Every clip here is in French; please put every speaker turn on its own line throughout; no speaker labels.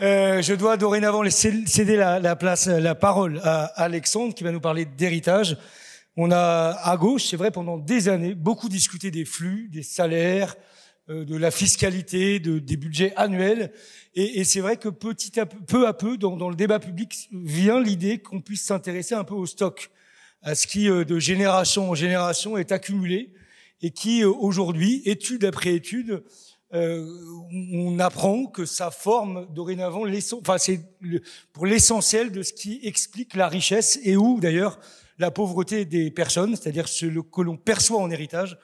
Je dois dorénavant céder la parole à Alexandre qui va nous parler d'héritage. On a à gauche, c'est vrai, pendant des années, beaucoup discuté des flux, des salaires, de la fiscalité, des budgets annuels. Et c'est vrai que peu à peu, dans le débat public, vient l'idée qu'on puisse s'intéresser un peu au stock, à ce qui, de génération en génération, est accumulé et qui, aujourd'hui, étude après étude, on apprend que ça forme dorénavant pour l'essentiel de ce qui explique la richesse et où d'ailleurs la pauvreté des personnes, c'est-à-dire ce que l'on perçoit en héritage,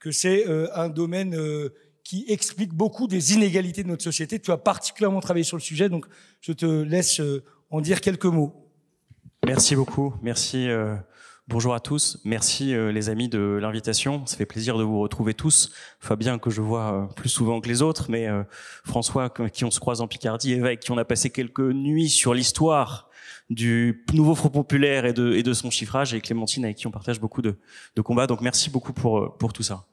que c'est un domaine qui explique beaucoup des inégalités de notre société. Tu as particulièrement travaillé sur le sujet, donc je te laisse en dire quelques mots.
Merci beaucoup, merci. Bonjour à tous, merci les amis de l'invitation, ça fait plaisir de vous retrouver tous. Fabien que je vois plus souvent que les autres, mais François qui on se croise en Picardie, Eva avec qui on a passé quelques nuits sur l'histoire du nouveau Front populaire et de son chiffrage, et Clémentine avec qui on partage beaucoup de combats, donc merci beaucoup pour tout ça.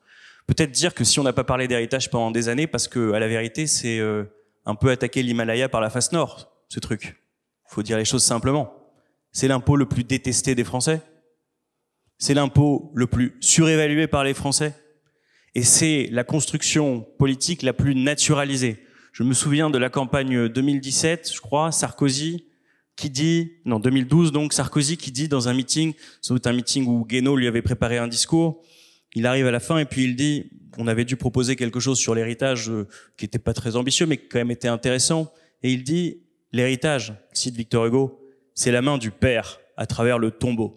Peut-être dire que si on n'a pas parlé d'héritage pendant des années, parce que à la vérité c'est un peu attaquer l'Himalaya par la face nord, ce truc. Faut dire les choses simplement. C'est l'impôt le plus détesté des Français. C'est l'impôt le plus surévalué par les Français et c'est la construction politique la plus naturalisée. Je me souviens de la campagne 2017, je crois, 2012 donc, Sarkozy qui dit dans un meeting, c'est un meeting où Guénaud lui avait préparé un discours, il arrive à la fin et puis il dit, on avait dû proposer quelque chose sur l'héritage qui était pas très ambitieux mais qui quand même était intéressant, et il dit, l'héritage, cite Victor Hugo, c'est la main du père à travers le tombeau.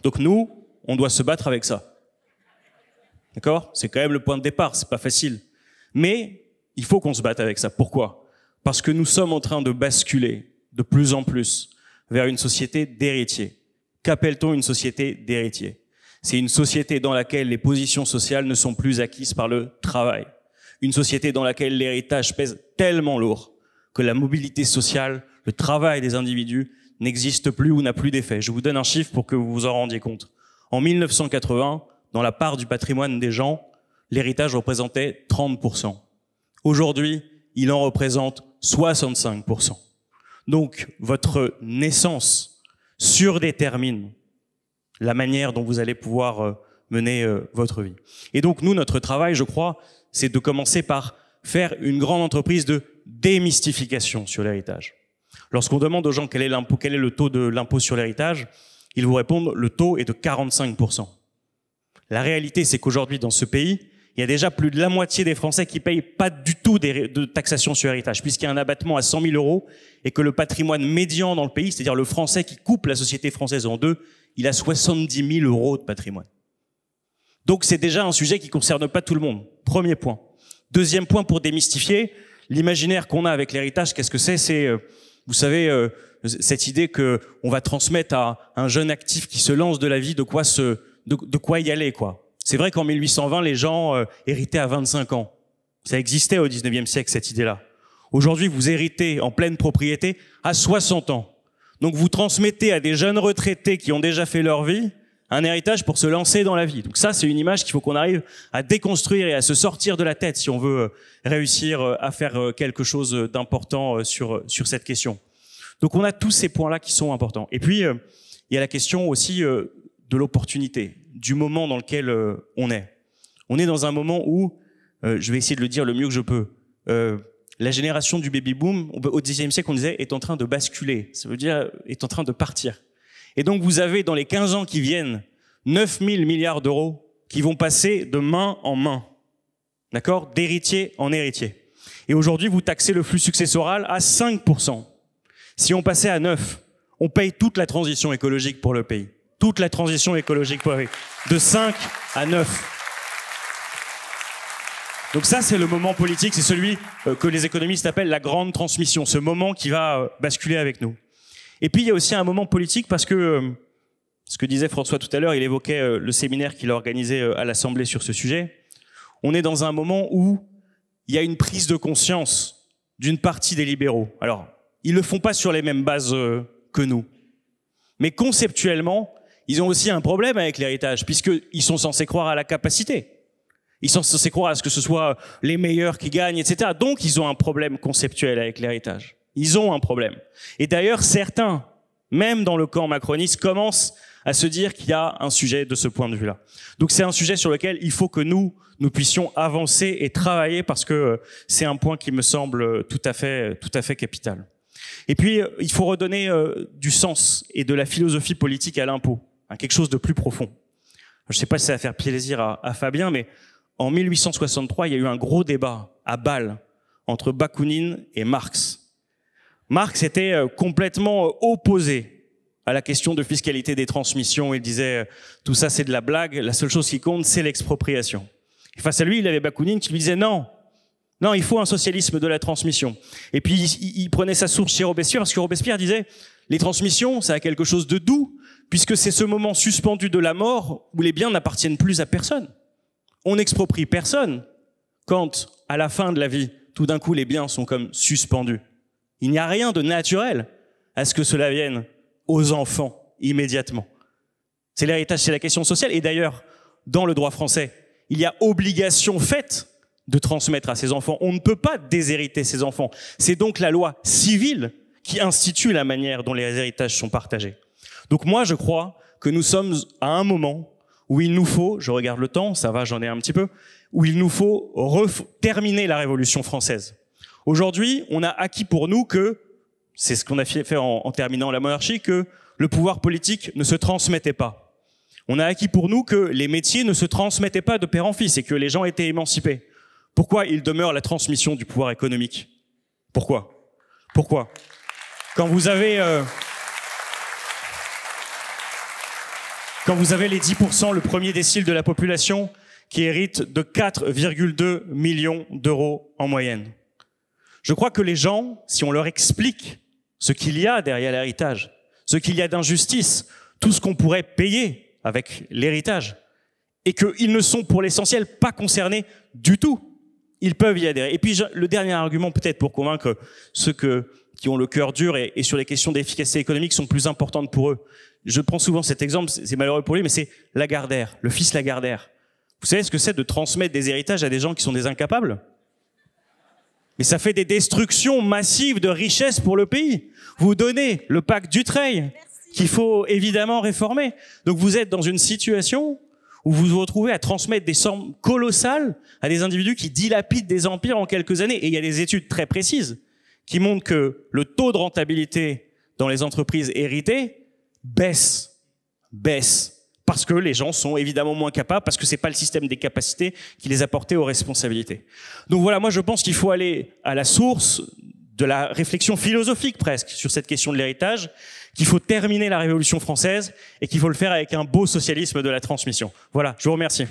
Donc nous, on doit se battre avec ça. D'accord ? C'est quand même le point de départ, c'est pas facile. Mais il faut qu'on se batte avec ça. Pourquoi ? Parce que nous sommes en train de basculer de plus en plus vers une société d'héritiers. Qu'appelle-t-on une société d'héritiers ? C'est une société dans laquelle les positions sociales ne sont plus acquises par le travail. Une société dans laquelle l'héritage pèse tellement lourd que la mobilité sociale, le travail des individus n'existe plus ou n'a plus d'effet. Je vous donne un chiffre pour que vous vous en rendiez compte. En 1980, dans la part du patrimoine des gens, l'héritage représentait 30%. Aujourd'hui, il en représente 65%. Donc, votre naissance surdétermine la manière dont vous allez pouvoir mener votre vie. Et donc, nous, notre travail, je crois, c'est de commencer par faire une grande entreprise de démystification sur l'héritage. Lorsqu'on demande aux gens quel est le taux de l'impôt sur l'héritage, ils vous répondent le taux est de 45%. La réalité, c'est qu'aujourd'hui, dans ce pays, il y a déjà plus de la moitié des Français qui payent pas du tout de taxation sur l'héritage, puisqu'il y a un abattement à 100 000 euros et que le patrimoine médian dans le pays, c'est-à-dire le Français qui coupe la société française en deux, il a 70 000 euros de patrimoine. Donc c'est déjà un sujet qui concerne pas tout le monde. Premier point. Deuxième point pour démystifier, l'imaginaire qu'on a avec l'héritage, qu'est-ce que c'est ? C'est vous savez, cette idée que on va transmettre à un jeune actif qui se lance de la vie de quoi y aller, quoi. C'est vrai qu'en 1820, les gens héritaient à 25 ans. Ça existait au 19e siècle, cette idée-là. Aujourd'hui, vous héritez en pleine propriété à 60 ans. Donc vous transmettez à des jeunes retraités qui ont déjà fait leur vie un héritage pour se lancer dans la vie. Donc ça, c'est une image qu'il faut qu'on arrive à déconstruire et à se sortir de la tête si on veut réussir à faire quelque chose d'important sur cette question. Donc on a tous ces points-là qui sont importants. Et puis, il y a la question aussi de l'opportunité, du moment dans lequel on est. On est dans un moment où, je vais essayer de le dire le mieux que je peux, la génération du baby-boom, au Xe siècle, on disait, est en train de basculer. Ça veut dire, est en train de partir. Et donc, vous avez, dans les 15 ans qui viennent, 9 000 milliards d'euros qui vont passer de main en main. D'accord ? D'héritier en héritier. Et aujourd'hui, vous taxez le flux successoral à 5%. Si on passait à 9, on paye toute la transition écologique pour le pays. Toute la transition écologique pour le pays. De 5 à 9. Donc ça, c'est le moment politique, c'est celui que les économistes appellent la grande transmission, ce moment qui va basculer avec nous. Et puis, il y a aussi un moment politique parce que, ce que disait François tout à l'heure, il évoquait le séminaire qu'il a organisé à l'Assemblée sur ce sujet. On est dans un moment où il y a une prise de conscience d'une partie des libéraux. Alors, ils le font pas sur les mêmes bases que nous. Mais conceptuellement, ils ont aussi un problème avec l'héritage, puisqu'ils sont censés croire à la capacité. Ils sont censés croire à ce que ce soit les meilleurs qui gagnent, etc. Donc, ils ont un problème conceptuel avec l'héritage. Ils ont un problème. Et d'ailleurs, certains, même dans le camp macroniste, commencent à se dire qu'il y a un sujet de ce point de vue-là. Donc, c'est un sujet sur lequel il faut que nous puissions avancer et travailler parce que c'est un point qui me semble tout à fait capital. Et puis, il faut redonner du sens et de la philosophie politique à l'impôt, hein, quelque chose de plus profond. Je ne sais pas si ça va faire plaisir à Fabien, mais en 1863, il y a eu un gros débat à Bâle entre Bakounine et Marx. Marx était complètement opposé à la question de fiscalité des transmissions. Il disait tout ça c'est de la blague, la seule chose qui compte c'est l'expropriation. Et face à lui, il avait Bakounine qui lui disait non, il faut un socialisme de la transmission. Et puis il prenait sa source chez Robespierre parce que Robespierre disait les transmissions ça a quelque chose de doux puisque c'est ce moment suspendu de la mort où les biens n'appartiennent plus à personne. On n'exproprie personne quand, à la fin de la vie, tout d'un coup, les biens sont comme suspendus. Il n'y a rien de naturel à ce que cela vienne aux enfants immédiatement. C'est l'héritage, c'est la question sociale. Et d'ailleurs, dans le droit français, il y a obligation faite de transmettre à ses enfants. On ne peut pas déshériter ses enfants. C'est donc la loi civile qui institue la manière dont les héritages sont partagés. Donc moi, je crois que nous sommes à un moment où il nous faut, je regarde le temps, ça va, j'en ai un petit peu, où il nous faut terminer la Révolution française. Aujourd'hui, on a acquis pour nous que, c'est ce qu'on a fait en terminant la monarchie, que le pouvoir politique ne se transmettait pas. On a acquis pour nous que les métiers ne se transmettaient pas de père en fils et que les gens étaient émancipés. Pourquoi il demeure la transmission du pouvoir économique? Pourquoi? Quand vous avez les 10%, le premier décile de la population qui hérite de 4,2 millions d'euros en moyenne. Je crois que les gens, si on leur explique ce qu'il y a derrière l'héritage, ce qu'il y a d'injustice, tout ce qu'on pourrait payer avec l'héritage, et qu'ils ne sont pour l'essentiel pas concernés du tout, ils peuvent y adhérer. Et puis le dernier argument peut-être pour convaincre ceux qui ont le cœur dur et sur les questions d'efficacité économique sont plus importantes pour eux. Je prends souvent cet exemple, c'est malheureux pour lui, mais c'est Lagardère, le fils Lagardère. Vous savez ce que c'est de transmettre des héritages à des gens qui sont des incapables? Mais ça fait des destructions massives de richesses pour le pays. Vous donnez le pacte Dutreil, qu'il faut évidemment réformer. Donc vous êtes dans une situation où vous vous retrouvez à transmettre des sommes colossales à des individus qui dilapident des empires en quelques années. Et il y a des études très précises qui montrent que le taux de rentabilité dans les entreprises héritées baisse. Parce que les gens sont évidemment moins capables, parce que c'est pas le système des capacités qui les a portés aux responsabilités. Donc voilà, moi je pense qu'il faut aller à la source de la réflexion philosophique presque sur cette question de l'héritage, qu'il faut terminer la Révolution française et qu'il faut le faire avec un beau socialisme de la transmission. Voilà, je vous remercie.